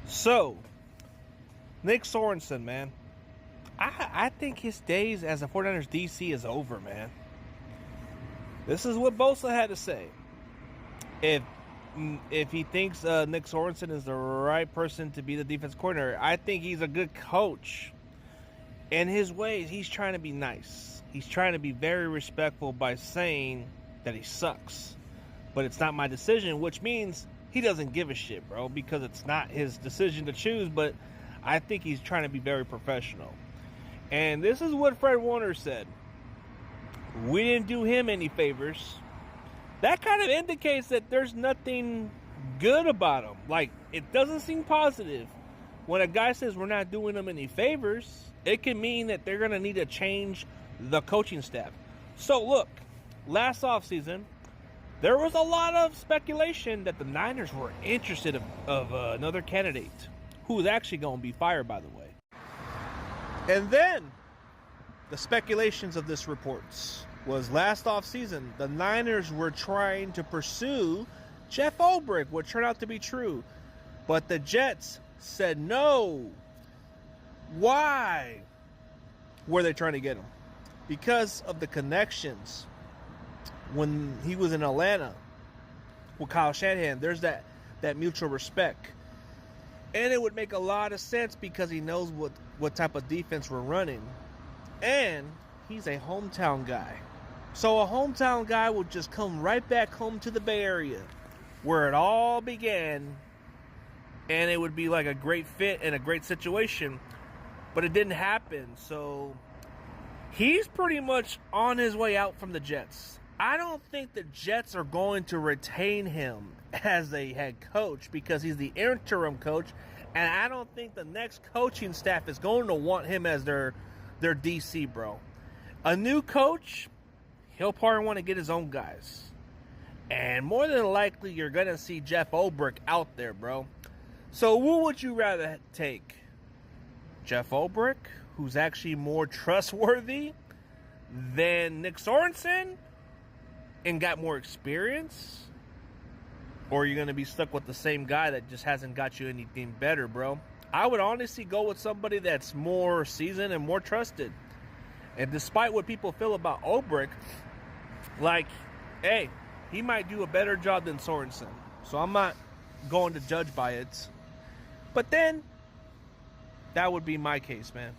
So, Nick Sorensen, man. I think his days as a 49ers DC is over, man. This is what Bosa had to say. If he thinks Nick Sorensen is the right person to be the defense coordinator, I think he's a good coach. In his ways, he's trying to be nice. He's trying to be very respectful by saying that he sucks. But it's not my decision, which means he doesn't give a shit, bro, because it's not his decision to choose, but I think he's trying to be very professional. And this is what Fred Warner said. We didn't do him any favors. That kind of indicates that there's nothing good about him. Like, it doesn't seem positive. When a guy says we're not doing him any favors, it can mean that they're going to need to change the coaching staff. So, look, last offseason, there was a lot of speculation that the Niners were interested of another candidate who's actually going to be fired, by the way. And then the speculations of this reports was last offseason, the Niners were trying to pursue Jeff Ulbrich, what turned out to be true. But the Jets said no. Why were they trying to get him? Because of the connections. When he was in Atlanta with Kyle Shanahan, there's that mutual respect. And it would make a lot of sense because he knows what type of defense we're running. And he's a hometown guy. So a hometown guy will just come right back home to the Bay Area where it all began. And it would be like a great fit and a great situation. But it didn't happen. So he's pretty much on his way out from the Jets. I don't think the Jets are going to retain him as a head coach because he's the interim coach, and I don't think the next coaching staff is going to want him as their DC, bro. A new coach, he'll probably want to get his own guys. And more than likely, you're going to see Jeff Ulbrich out there, bro. So who would you rather take? Jeff Ulbrich, who's actually more trustworthy than Nick Sorensen and got more experience? Or are you going to be stuck with the same guy that just hasn't got you anything better, bro? I would honestly go with somebody that's more seasoned and more trusted. And despite what people feel about Ulbrich, like, hey, he might do a better job than Sorensen. So I'm not going to judge by it. But then, that would be my case, man.